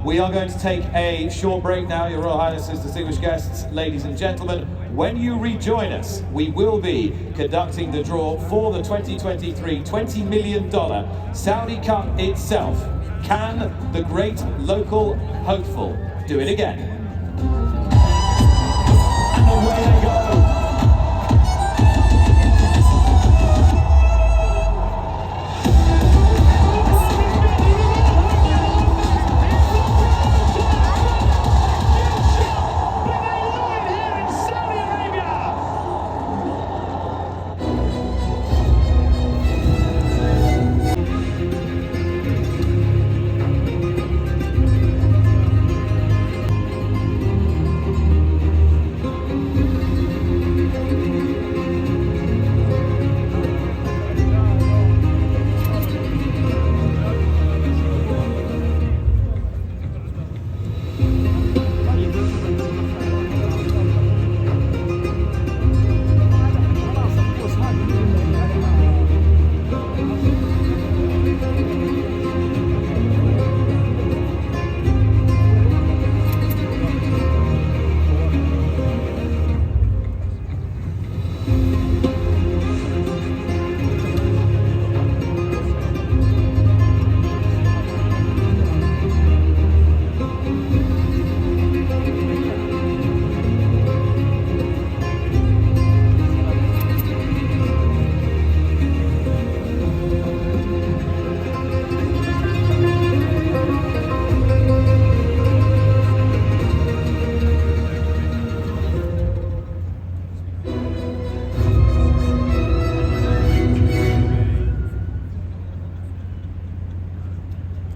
We are going to take a short break now, Your Royal Highnesses, distinguished guests, ladies and gentlemen. When you rejoin us, we will be conducting the draw for the 2023 $20 million Saudi Cup itself. Can the great local hopeful do it again? And away they go.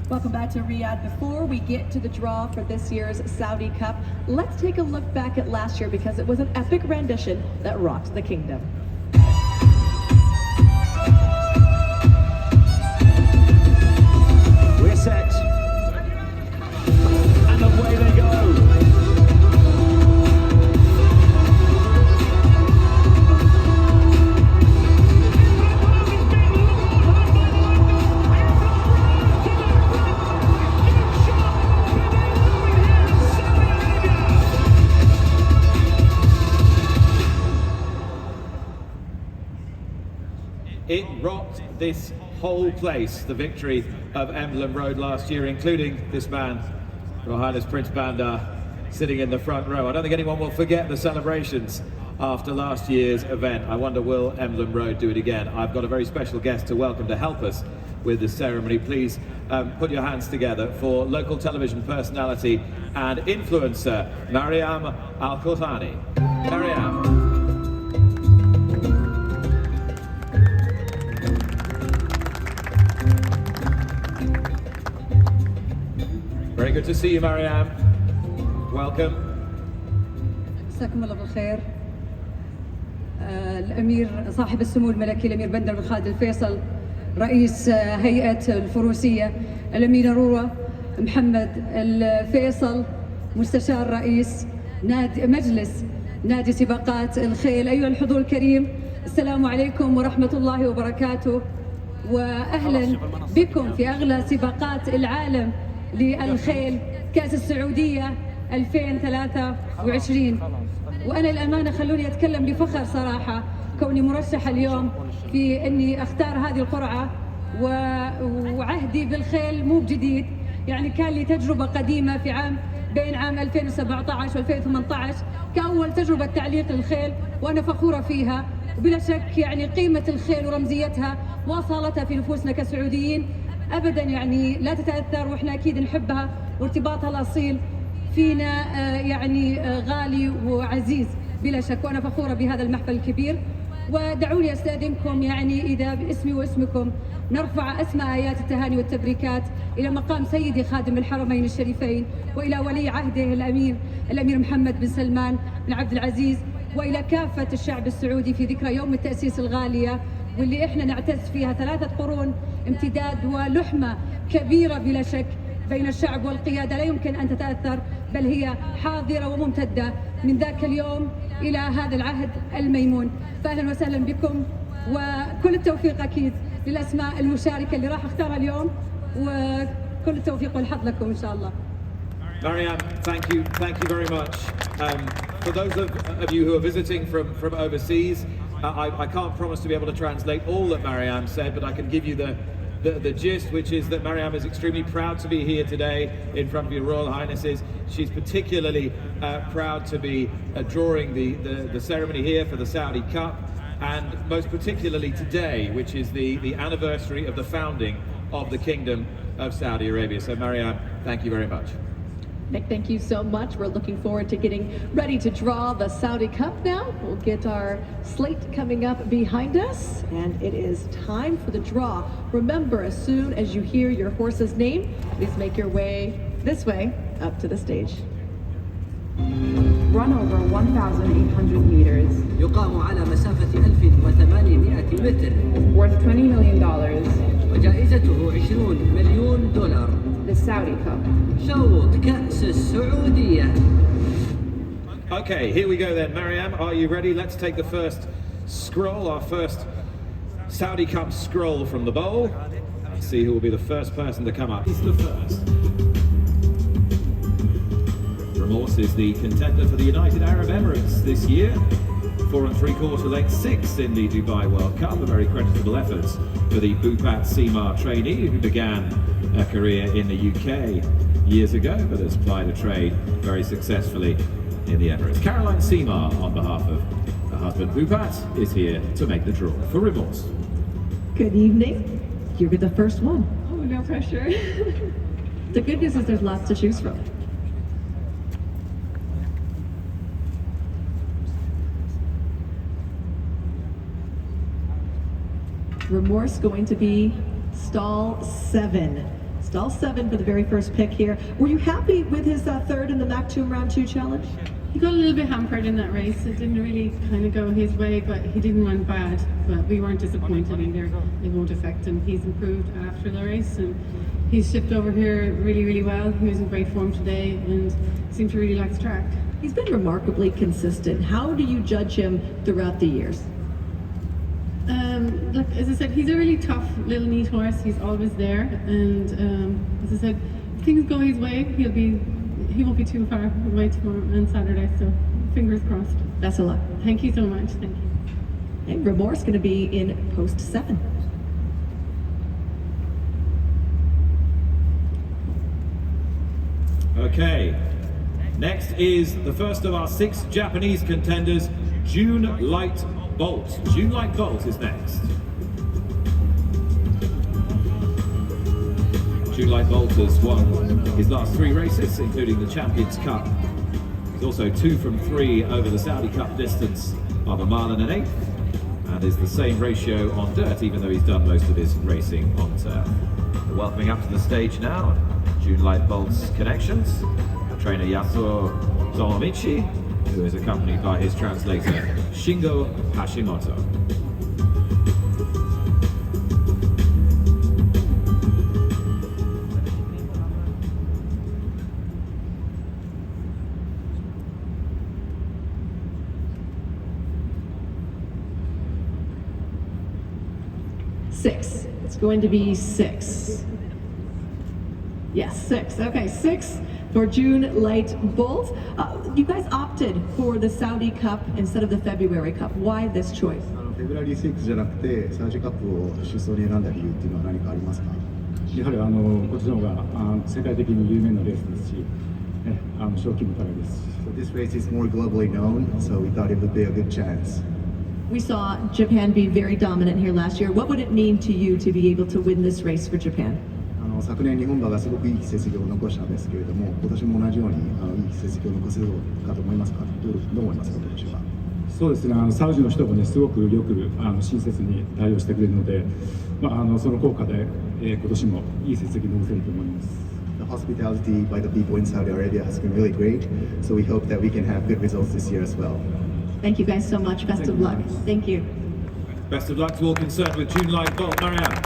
Welcome back to Riyadh. Before we get to the draw for this year's Saudi Cup, let's take a look back at last year because it was an epic rendition that rocked the kingdom. We're set. And away they go. It rocked this whole place, the victory of Emblem Road last year, including this man, Royal Highness Prince Bandar, sitting in the front row. I don't think anyone will forget the celebrations after last year's event. I wonder, will Emblem Road do it again? I've got a very special guest to welcome to help us with the ceremony. Please put your hands together for local television personality and influencer, Mariam Al-Qurthani. Mariam. Very good to see you, Mariam. Welcome. مساكم الله بالخير. الأمير صاحب السمو الملكي الأمير بندر بن خالد الفيصل رئيس هيئة الفروسية، الأميرة روى محمد الفيصل مستشار رئيس مجلس نادي سباقات الخيل. أيها الحضور الكريم، السلام عليكم ورحمة الله وبركاته، وأهلا بكم في أغلى سباقات العالم للخيل، كأس السعودية 2023. وأنا الأمانة خلوني أتكلم بفخر صراحة كوني مرشحة اليوم في أني أختار هذه القرعة، وعهدي بالخيل مو بجديد، يعني كان لي تجربة قديمة في بين عام 2017 و 2018 كأول تجربة تعليق للخيل، وأنا فخورة فيها. وبلا شك يعني قيمة الخيل ورمزيتها وصالتها في نفوسنا كسعوديين أبدا يعني لا تتأثر، وإحنا أكيد نحبها، وارتباطها الأصيل فينا يعني غالي وعزيز بلا شك، وأنا فخورة بهذا المحفل الكبير. ودعوني أستأذنكم يعني إذا باسمي واسمكم نرفع أسمى آيات التهاني والتبريكات إلى مقام سيدي خادم الحرمين الشريفين، وإلى ولي عهده الأمير محمد بن سلمان بن عبد العزيز، وإلى كافة الشعب السعودي في ذكرى يوم التأسيس الغالية، واللي إحنا نعتز فيها 3 قرون امتداد ولحمة كبيرة بلا شك بين الشعب والقيادة لا يمكن أن تتأثر، بل هي حاضرة وممتدة من ذاك اليوم إلى هذا العهد الميمون. فأهلا وسهلا بكم، وكل التوفيق أكيد للأسماء المشاركة اللي راح أختارها اليوم، وكل التوفيق والحظ لكم إن شاء الله. Marianne, thank you very much. For those of you who are visiting from overseas, I can't promise to be able to translate all that Marianne said, but I can give you the gist, which is that Marianne is extremely proud to be here today in front of your Royal Highnesses. She's particularly proud to be drawing the ceremony here for the Saudi Cup, and most particularly today, which is the anniversary of the founding of the Kingdom of Saudi Arabia. So Marianne, thank you very much. Nick, thank you so much. We're looking forward to getting ready to draw the Saudi Cup now. We'll get our slate coming up behind us, and it is time for the draw. Remember, as soon as you hear your horse's name, please make your way this way up to the stage. Run over 1,800 meters. يقام على مسافة 1800 متر. Worth $20 million. وجائزته $20 مليون. The Saudi Cup. شوط كأس السعودية. Okay, here we go then. Mariam, are you ready? Let's take the first scroll, our first Saudi Cup scroll from the bowl, and see who will be the first person to come up. He's the first. Remorse is the contender for the United Arab Emirates this year. 4 3/4 length 6 in the Dubai World Cup. A very creditable effort for the Bupat Seamar trainee who began a career in the UK years ago, but has plied a trade very successfully in the Emirates. Caroline Seamar, on behalf of her husband Bupat, is here to make the draw for Remorse. Good evening. You get the first one. Oh, no pressure. The good news is there's lots to choose from. Remorse going to be stall 7. Stall 7 for the very first pick here. Were you happy with his third in the Maktoum Round 2 challenge? He got a little bit hampered in that race. It didn't really kind of go his way, but he didn't run bad. But we weren't disappointed either. It won't affect him. He's improved after the race, and he's shipped over here really, really well. He was in great form today and seemed to really like the track. He's been remarkably consistent. How do you judge him throughout the years? Look, as I said, he's a really tough little neat horse. He's always there, and as I said, if things go his way, he won't be too far away tomorrow and Saturday. So fingers crossed. Best of luck. Thank you so much. Thank you. And Remorse going to be in post 7. Okay, next is the first of our 6 Japanese contenders, June Light Bolt. June Light Bolt is next. June Light Bolt has won his last 3 races, including the Champions Cup. He's also 2 from 3 over the Saudi Cup distance of a mile and an eighth, and is the same ratio on dirt, even though he's done most of his racing on turf. We're welcoming up to the stage now June Light Bolt's connections, trainer Yasuo Tomomichi, who is accompanied by his translator Shingo Hashimoto. Six. It's going to be 6. Yes, 6. Okay, 6 for June Light Bolt. You guys opted for the Saudi Cup instead of the February Cup. Why this choice? フェブラリー6じゃなくてサウジカップを出走に選んだ理由っていうのは何かありますか？やはりこっちの方が世界的に有名なレースですし、賞金も高いですし。So this race is more globally known, so we thought it would be a good chance. We saw Japan be very dominant here last year. What would it mean to you to be able to win this race for Japan? 昨年日本馬がすごくいい成績を残したんですけれども、今年も同じようにいい成績を残せるかと思いますか？どう思いますか、今年は？そうですね、サウジの人もね、すごくよく親切に対応してくれるので、その効果で、今年もいい成績を残せると思います。The hospitality by the people in Saudi Arabia has been really great, so we hope that we can have good results this year as well. Thank you guys so much. Best of luck. Thank you. Best of luck to all concerned with June Light Bolt. Marianne.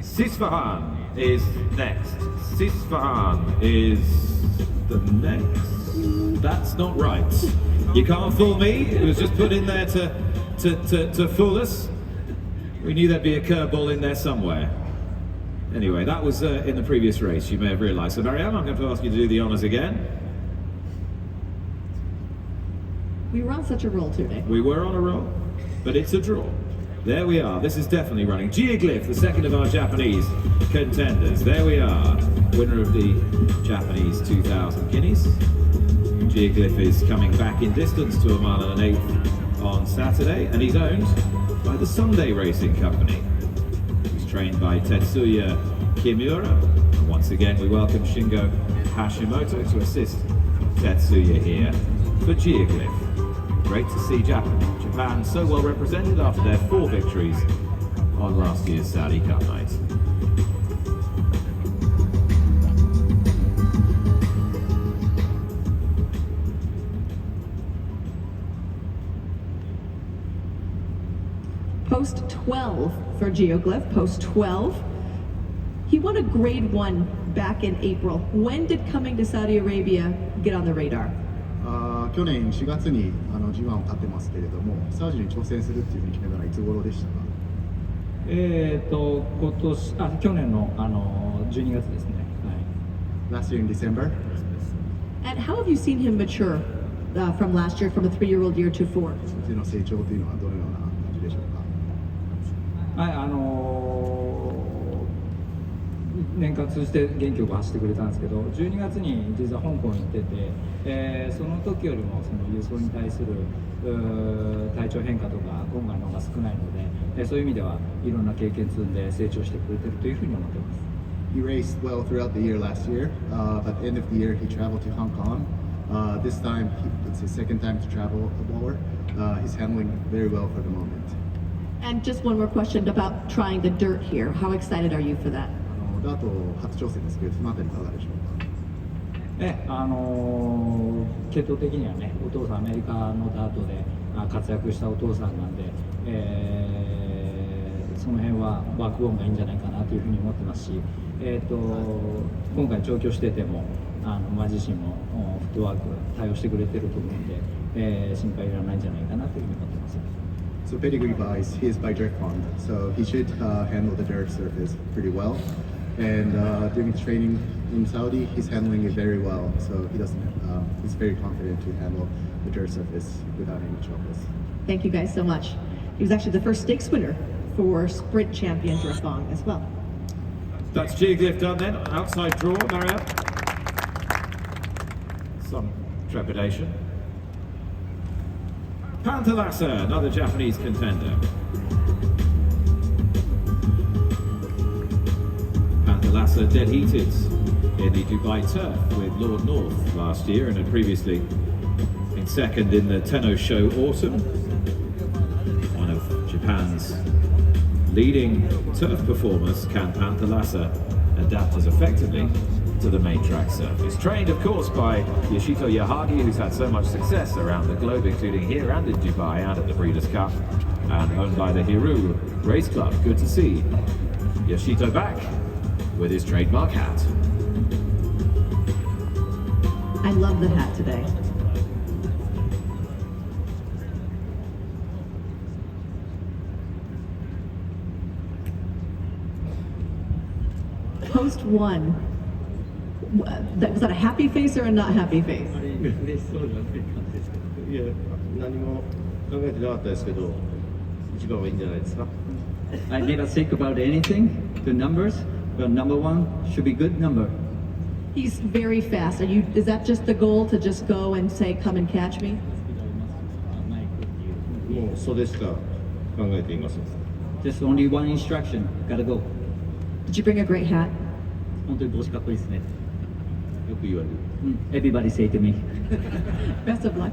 Sisfahan is next. Sisfahan is the next. That's not right. You can't fool me. It was just put in there to fool us. We knew there'd be a curveball in there somewhere. Anyway, that was in the previous race, you may have realised. So, Mariam, I'm going to ask you to do the honours again. We were on such a roll today. We were on a roll, but it's a draw. There we are. This is definitely running. Geoglyph, the second of our Japanese contenders. There we are. Winner of the Japanese 2,000 guineas. Geoglyph is coming back in distance to a mile and an eighth on Saturday, and he's owned by the Sunday Racing Company. He's trained by Tetsuya Kimura. And once again, we welcome Shingo Hashimoto to assist Tetsuya here for Geoglyph. Great to see Japan so well represented after their 4 victories on last year's Saudi Cup night. Post 12 for Geoglyph, post 12. He won a grade 1 back in April. When did coming to Saudi Arabia get on the radar? 去年4月にG1 を勝ってますけれども、サウジに挑戦するっていうふうに決めたのはいつ頃でしたか？去年の12月ですね。Last year in December. And how have you seen him mature from last year, from a 3-year-old year to 4? そっちの成長というのはどのような感じでしょうか？はい、年間通じて元気よく走ってくれたんですけど、12月に実は香港に行ってて、その時よりもその輸送に対する体調変化とか今回の方が少ないので、そういう意味ではいろんな経験積んで成長してくれてるというふうに思ってます。He raced well throughout the year last year, but at the end of the year he traveled to Hong Kong. This time it's his second time to travel abroad. He's handling very well for the moment. And just one more question about trying the dirt here. How excited are you for that? ダート初挑戦ですけど、そのあたりいかがでしょうか？系統的にはね、お父さんアメリカのダートで活躍したお父さんなんで、その辺はバックボーンがいいんじゃないかなというふうに思ってますし、今回調教してても馬自身もフットワーク対応してくれてると思うんで、心配いらないんじゃないかなというふうに思ってます。So pedigree wise, he is by dirt pond, so he should handle the dirt surface pretty well. And during training in Saudi, he's handling it very well. So he's very confident to handle the dirt surface without any troubles. Thank you guys so much. He was actually the first stakes winner for sprint champion Drafong as well. That's Geoglyph done then. Outside draw, Mariam. Some trepidation. Panthalassa, another Japanese contender. Panthalassa dead heated in the Dubai Turf with Lord North last year and had previously been second in the Tenno Show Autumn. One of Japan's leading turf performers, can Panthalassa adapt as effectively to the main track surface? Trained, of course, by Yoshito Yahagi, who's had so much success around the globe, including here and in Dubai and at the Breeders' Cup, and owned by the Hiru Race Club. Good to see Yoshito back with his trademark hat. I love the hat today. Post 1. Was that a happy face or a not happy face? いや、何も考えてなかったですけど、一番はいいんじゃないですか。I never think about anything, the numbers, but number one should be good number. He's very fast. Is that just the goal, to just go and say, come and catch me? もうそれしか考えていません。 Just only one instruction, gotta go. Did you bring a great hat? 本当に帽子かっこいいですね。よく言われる。Everybody say to me. Best of luck.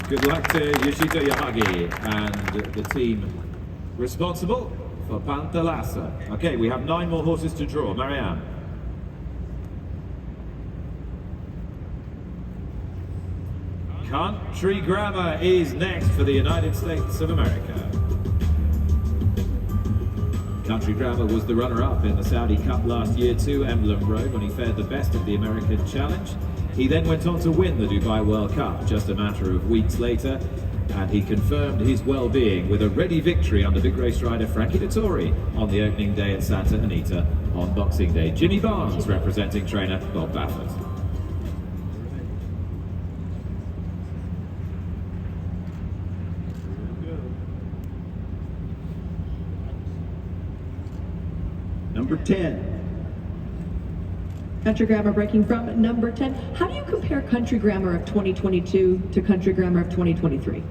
Good luck to Yoshito Yahagi and the team responsible for Panthalassa. Okay, we have 9 more horses to draw. Marianne. Country Grammar is next for the United States of America. Country Grammar was the runner-up in the Saudi Cup last year to Emblem Road when he fared the best of the American Challenge. He then went on to win the Dubai World Cup just a matter of weeks later, and he confirmed his well-being with a ready victory under big race rider Frankie Dettori on the opening day at Santa Anita on Boxing Day. Jimmy Barnes representing trainer Bob Baffert. Number 10. Country Grammar breaking from number 10. How do you compare Country Grammar of 2022 to Country Grammar of 2023?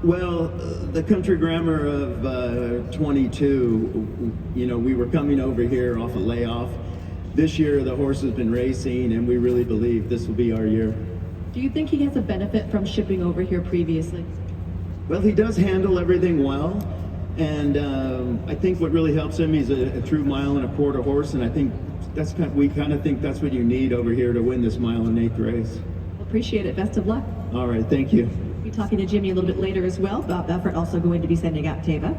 Well, the Country Grammar of 22, you know, we were coming over here off a layoff. This year the horse has been racing and we really believe this will be our year. Do you think he has a benefit from shipping over here previously? Well, he does handle everything well, and I think what really helps him, he's a true mile and a quarter horse, and I think we kind of think that's what you need over here to win this mile and eighth race. Appreciate it. Best of luck. All right, thank you. We'll be talking to Jimmy a little bit later as well. Bob Baffert also going to be sending out Teva.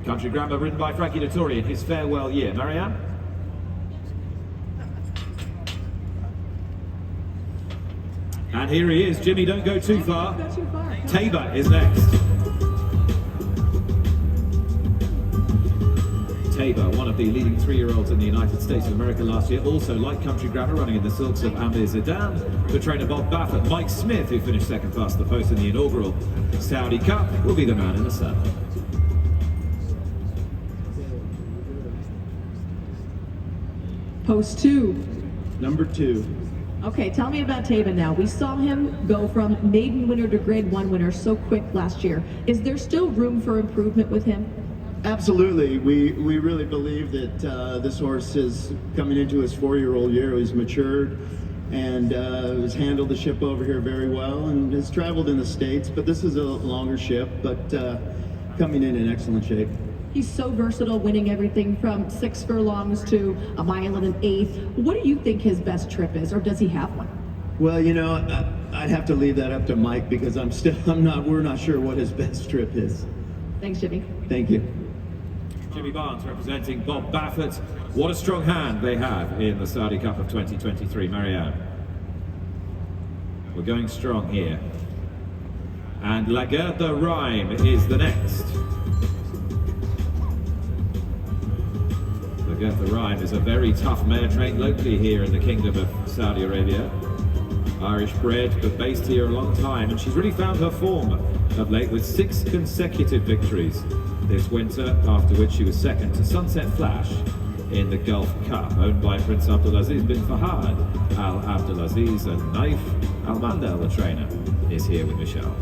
Country Grammar ridden by Frankie Dettori in his farewell year. Marianne? And here he is. Jimmy, don't go too far. Don't go too far. Tabor is next. Tabor, one of the leading 3-year-olds in the United States of America last year, also like Country Grammar, running in the silks of Amir Zidane. For trainer Bob Baffert, Mike Smith, who finished second past the post in the inaugural Saudi Cup, will be the man in the sun. Post 2. Number 2. Okay, tell me about Teva now. We saw him go from maiden winner to grade 1 winner so quick last year. Is there still room for improvement with him? Absolutely. We really believe that this horse is coming into his 4-year-old year. He's matured and has handled the ship over here very well and has traveled in the States, but this is a longer ship, but coming in excellent shape. He's so versatile, winning everything from 6 furlongs to a mile and an eighth. What do you think his best trip is, or does he have one? Well, you know, I'd have to leave that up to Mike because we're not sure what his best trip is. Thanks, Jimmy. Thank you. Jimmy Barnes representing Bob Baffert. What a strong hand they have in the Saudi Cup of 2023. Marianne. We're going strong here. And Lagarde Rhyme is the next. Lagarde Rhyme is a very tough mare trained locally here in the Kingdom of Saudi Arabia. Irish bred, but based here a long time, and she's really found her form of late with 6 consecutive victories this winter, after which she was second to Sunset Flash in the Gulf Cup, owned by Prince Abdulaziz bin Fahad Al Abdulaziz, and Naif Al Mandel, the trainer, is here with Michelle.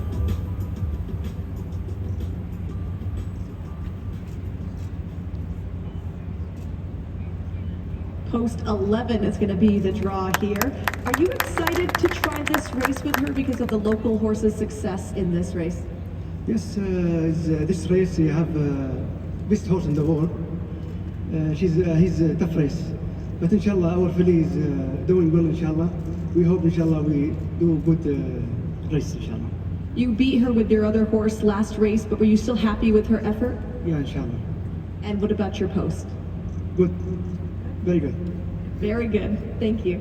Post 11 is going to be the draw here. Are you excited to try this race with her because of the local horse's success in this race? Yes, this race you have best horse in the world. He's a tough race, but inshallah our filly is doing well. Inshallah, we hope inshallah we do good race. Inshallah. You beat her with your other horse last race, but were you still happy with her effort? Yeah, inshallah. And what about your post? Good, very good. Very good. Thank you.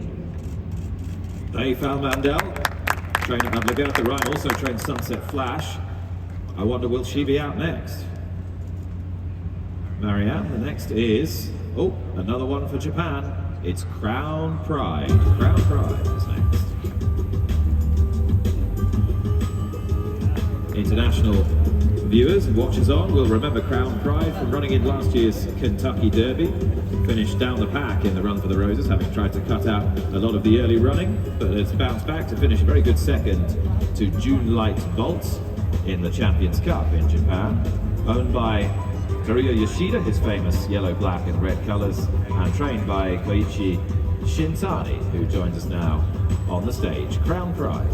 Naif Al Mandel, trainer of Lagarde Rhyme, also trained Sunset Flash. I wonder, will she be out next? Marianne, the next is, another one for Japan. It's Crown Pride. Crown Pride is next. International viewers and watchers on will remember Crown Pride from running in last year's Kentucky Derby. Finished down the pack in the Run for the Roses, having tried to cut out a lot of the early running, but has bounced back to finish a very good second to June Light Bolt in the Champions Cup in Japan, owned by Toruya Yoshida, his famous yellow, black and red colours, and trained by Koichi Shintani, who joins us now on the stage. Crown Pride.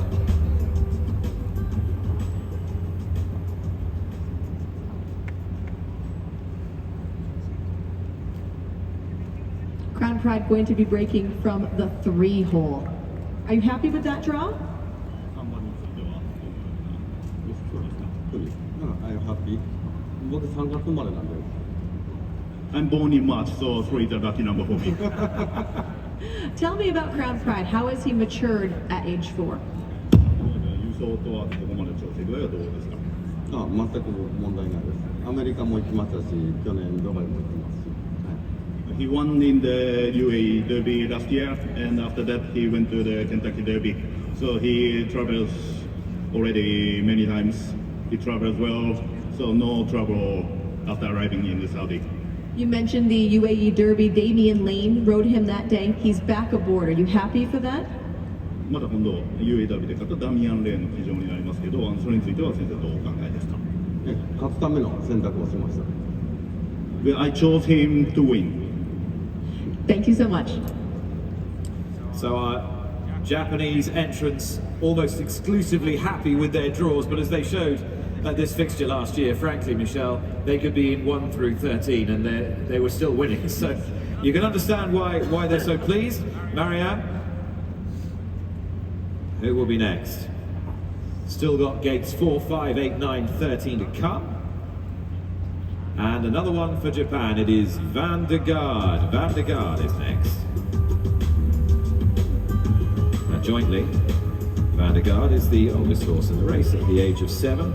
Crown Pride going to be breaking from the 3 hole. Are you happy with that draw? I'm happy. What is 3月生まれなんで I'm born in March, so 3 is the lucky number for me. Tell me about Crown Pride. How has he matured at age 4? 優勝とはここまで調整具合はどうですか？全く問題ないです。アメリカも行きましたし、去年ドバイも行ってますし。He won in the UAE Derby last year, and after that he went to the Kentucky Derby. So he travels already many times. He travels well, so no trouble after arriving in the Saudi. You mentioned the UAE Derby. Damian Lane rode him that day. He's back aboard. Are you happy for that? まだ今度 UAE ダービーで勝ったダミアン・レーンの騎乗になりますけど、それについては先生どうお考えですか？勝つための選択をしました。Well, I chose him to win. Thank you so much. So our Japanese entrants almost exclusively happy with their draws, but as they showed at this fixture last year, frankly, Michelle, they could be in 1 through 13 and they were still winning. So you can understand why they're so pleased. Marianne, who will be next? Still got gates 4, 5, 8, 9, 13 to come. And another one for Japan, it is Van der Gaard. Van der Gaard is next. Now jointly, Van der Gaard is the oldest horse in the race at the age of 7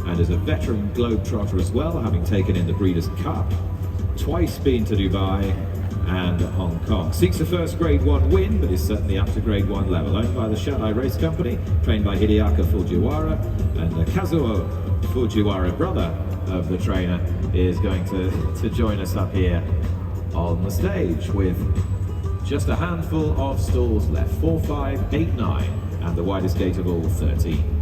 and is a veteran globetrotter as well, having taken in the Breeders' Cup, twice been to Dubai and Hong Kong. Seeks the first Grade 1 win, but is certainly up to Grade 1 level. Owned by the Shanghai Race Company, trained by Hideaki Fujiwara, and Kazuo Fujiwara, brother of the trainer, is going to join us up here on the stage with just a handful of stalls left. 4, 5, 8, 9, and the widest gate of all, 13.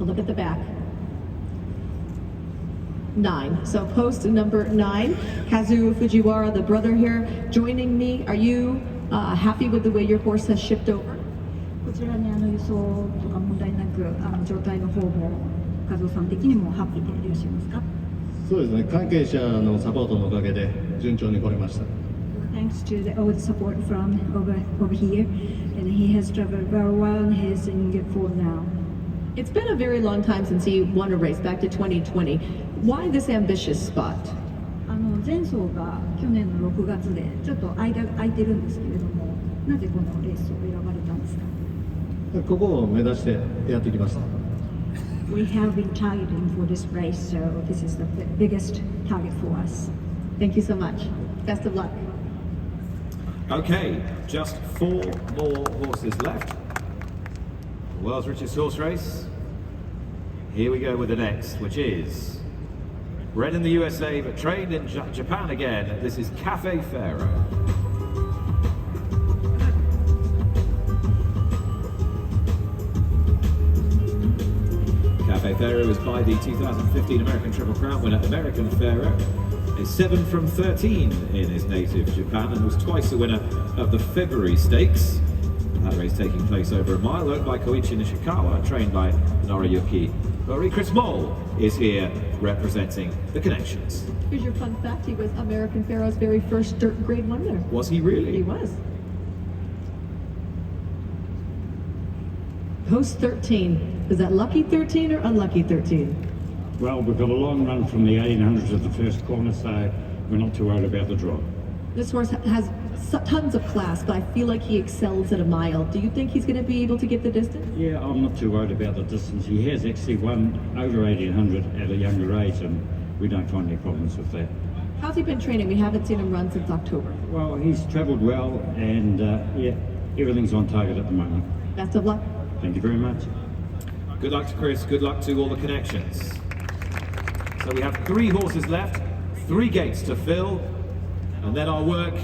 Look at the back. 9. So post number 9, Kazuo Fujiwara, the brother here, joining me. Are you happy with the way your horse has shipped over? こちらに輸送とか問題なく状態の方も和夫さん的にもハッピーでいらっしゃいますか？そうですね。関係者のサポートのおかげで順調に来れました。Thanks to all the support from over here, and he has traveled very well and he is in good form now. It's been a very long time since he won a race, back to 2020. Why this ambitious spot? 前走が去年の6月でちょっと間が空いてるんですけれども、なぜこのレースを選ばれたんですか？ここを目指してやってきました。We have been targeting for this race, so this is the biggest target for us. Thank you so much. Best of luck. Okay, just 4 more horses left. The world's richest horse race. Here we go with the next, which is bred in the USA but trained in Japan again. This is Cafe Pharaoh. Cafe Pharaoh is by the 2015 American Triple Crown winner American Pharaoh. Is 7 from 13 in his native Japan and was twice the winner of the February Stakes. That race taking place over a mile, owned by Koichi Nishikawa, trained by Noriyuki Mori. Chris Moll is here representing the Connections. Here's your fun fact. He was American Pharaoh's very first dirt Grade 1 winner. Was he really? He was. Post 13. Is that lucky 13 or unlucky 13? Well, we've got a long run from the 1800s of the first corner, so we're not too worried about the draw. This horse has tons of class, but I feel like he excels at a mile. Do you think he's going to be able to get the distance? Yeah, I'm not too worried about the distance. He has actually won over 1800 at a younger age, and we don't find any problems with that. How's he been training? We haven't seen him run since October. Well, he's travelled well, and yeah, everything's on target at the moment. Best of luck. Thank you very much. Good luck to Chris, good luck to all the Connections. So we have 3 horses left, 3 gates to fill, and then our work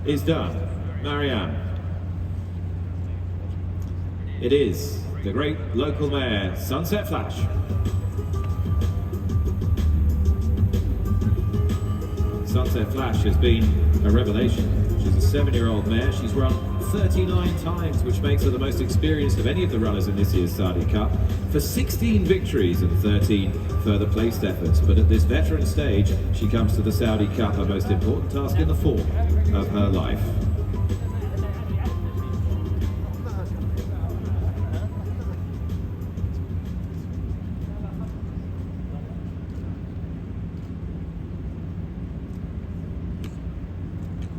is done. Marianne. It is the great local mare, Sunset Flash. Sunset Flash has been a revelation. She's a 7-year-old mare. She's run 39 times, which makes her the most experienced of any of the runners in this year's Saudi Cup, for 16 victories and 13 further placed efforts. But at this veteran stage, she comes to the Saudi Cup, her most important task in the form of her life.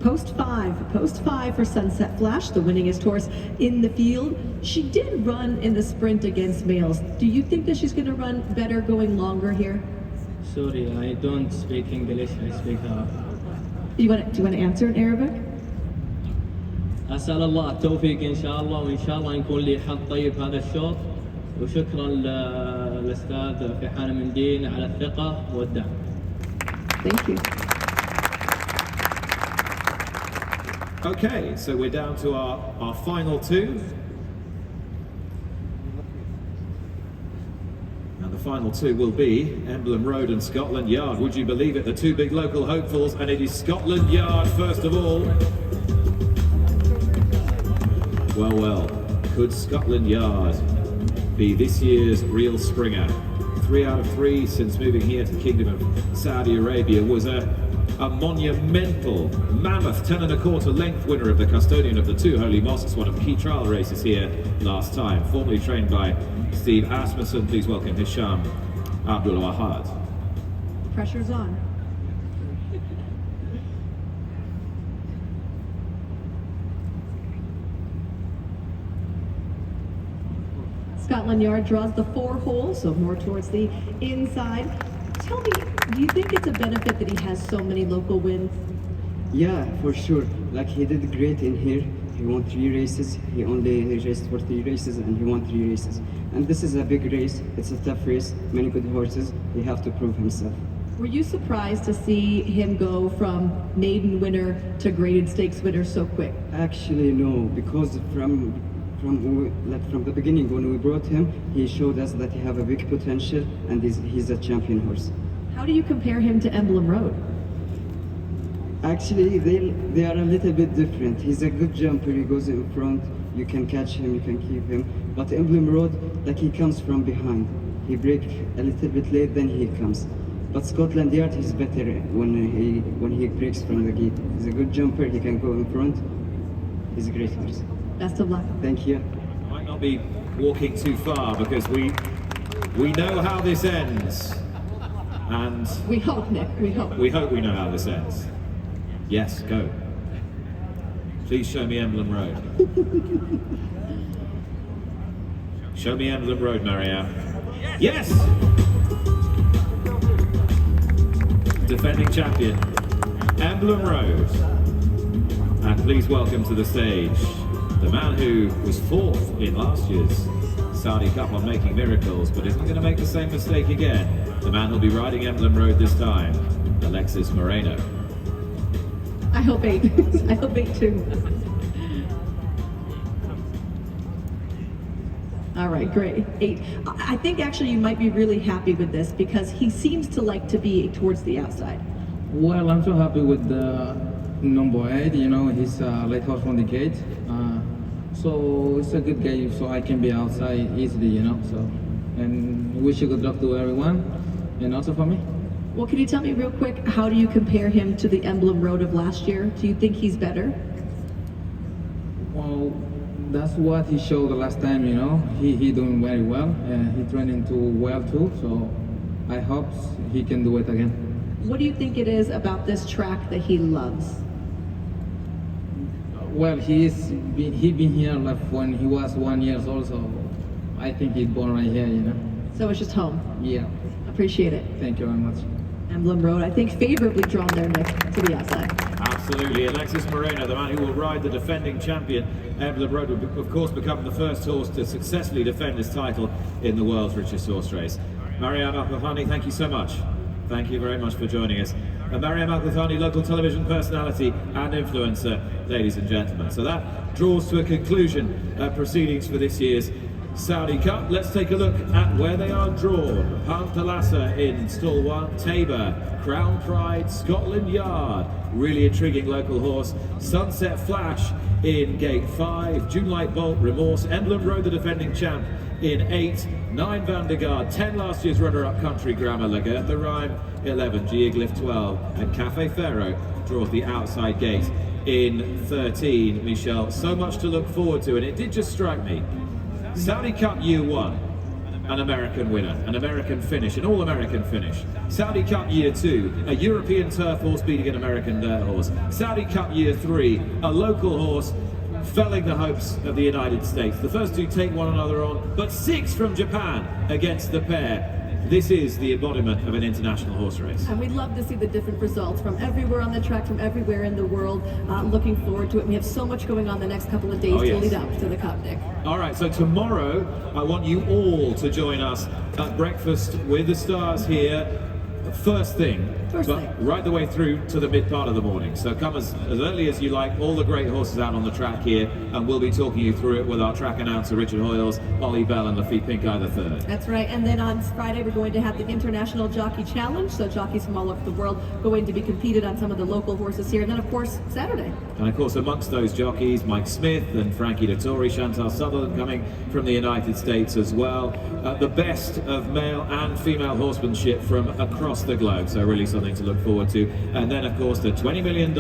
Post five for Sunset Flash, the winningest horse in the field. She did run in the sprint against males. Do you think that she's going to run better going longer here? Sorry, I don't speak English, I speak Arabic. Do you want to answer in Arabic? أسأل الله التوفيق إن شاء الله وإن شاء الله يكون لي حظ طيب هذا الشوط وشكرا للأستاذ فيحان مندين على الثقة والدعم. Thank you. Okay, so we're down to our final two. And the final two will be Emblem Road and Scotland Yard. Would you believe it? The two big local hopefuls, and it is Scotland Yard first of all. Well, could Scotland Yard be this year's real springer? 3 out of 3 since moving here to the Kingdom of Saudi Arabia. Was a monumental, mammoth 10 1/4 length winner of the custodian of the two holy mosques, one of the key trial races here last time, formerly trained by Steve Asmussen. Please welcome Hisham Abdul Wahad. Pressure's on. Scotland Yard draws the 4 holes, so more towards the inside. Tell me, do you think it's a benefit that he has so many local wins? Yeah, for sure. Like he did great in here. He won 3 races. He only raced for 3 races and he won 3 races. And this is a big race. It's a tough race. Many good horses. He have to prove himself. Were you surprised to see him go from maiden winner to graded stakes winner so quick? Actually, no, because from the beginning when we brought him, he showed us that he have a big potential and he's a champion horse. How do you compare him to Emblem Road? Actually, they are a little bit different. He's a good jumper. He goes in front. You can catch him. You can keep him. But Emblem Road, like he comes from behind. He breaks a little bit late, then he comes. But Scotland Yard, he's better when he breaks from the gate. He's a good jumper. He can go in front. He's a great horse. Best of luck. Thank you. Might not be walking too far because we know how this ends. And we hope, Nick, we hope. We hope we know how this ends. Yes, go. Please show me Emblem Road. Show me Emblem Road, Mariam. Yes! Defending champion, Emblem Road. And please welcome to the stage the man who was 4th in last year's Saudi Cup on Making Miracles, but isn't going to make the same mistake again. The man who'll be riding Emblem Road this time, Alexis Moreno. I hope 8. I hope 8 too. All right, great. 8. I think actually you might be really happy with this because he seems to like to be towards the outside. Well, I'm so happy with the number 8. You know, he's a late horse from the gate. So it's a good game, so I can be outside easily, you know. So, and wish you good luck to everyone, and also for me. Well, can you tell me real quick, how do you compare him to the Emblem Road of last year? Do you think he's better? Well, that's what he showed the last time, you know. He doing very well, and he training too well too. So I hope he can do it again. What do you think it is about this track that he loves? Well, he been here like when he was 1 year old, so I think he's born right here, you know. So it's just home. Yeah. Appreciate it. Thank you very much. Emblem Road, I think favorably drawn there, Nick, to the outside. Absolutely. Alexis Moreno, the man who will ride the defending champion. Emblem Road will, of course, become the first horse to successfully defend his title in the world's richest horse race. Mariam Al-Qahtani, thank you so much. Thank you very much for joining us. Mariam Al-Qahtani, local television personality and influencer, ladies and gentlemen. So that draws to a conclusion proceedings for this year's Saudi Cup. Let's take a look at where they are drawn. Panthalassa in stall 1, Tabor, Crown Pride, Scotland Yard, really intriguing local horse, Sunset Flash in gate 5, Junelight Bolt, Remorse, Emblem Road, the defending champ in 8, 9 Vandergaard, 10 last year's runner-up Country Grammar, Lagertha Rhyme, 11 Geoglyph 12, and Cafe Ferro draws the outside gate in 13. Michelle, so much to look forward to, and it did just strike me. Saudi Cup Year 1, an American winner, an American finish, an all-American finish. Saudi Cup Year 2, a European turf horse beating an American dirt horse. Saudi Cup Year 3, a local horse felling the hopes of the United States. The first two take one another on, but 6 from Japan against the pair. This is the embodiment of an international horse race. And we'd love to see the different results from everywhere on the track, from everywhere in the world. Looking forward to it. We have so much going on the next couple of days to lead up to the Cup, Nick. All right, so tomorrow I want you all to join us at breakfast with the stars here. First thing, right the way through to the mid part of the morning. So come as early as you like, all the great horses out on the track here, and we'll be talking you through it with our track announcer Richard Hoyles, Ollie Bell and Lafitte Pinkeye III. That's right, and then on Friday we're going to have the International Jockey Challenge, so jockeys from all over the world going to be competed on some of the local horses here, and then of course Saturday. And of course amongst those jockeys, Mike Smith and Frankie Dettori, Chantal Sutherland coming from the United States as well. The best of male and female horsemanship from across the globe, so really something to look forward to. And then of course the $20 million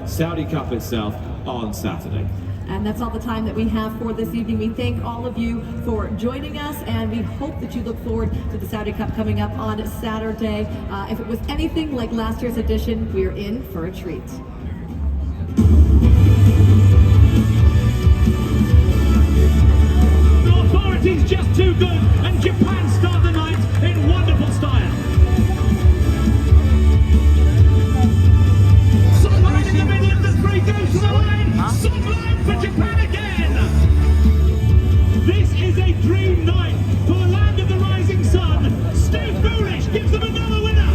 Saudi Cup itself on Saturday. And that's all the time that we have for this evening. We thank all of you for joining us, and we hope that you look forward to the Saudi Cup coming up on Saturday. If it was anything like last year's edition, we're in for a treat. The authority's just too good, and Japan start the night in wonderful style. Sunline in the middle of the spree goes to the line. Sunline for Japan again. This is a dream night for the land of the rising sun. Steve Foolish gives them another winner.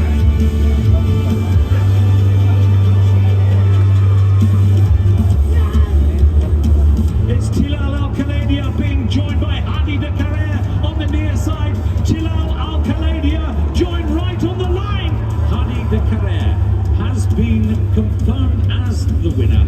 It's Tilal Al-Khaladia being joined by Hadi de Carrere on the near side. Tilal Al-Khaladia joined right on the line. Hadi de Carrere has been confirmed as the winner.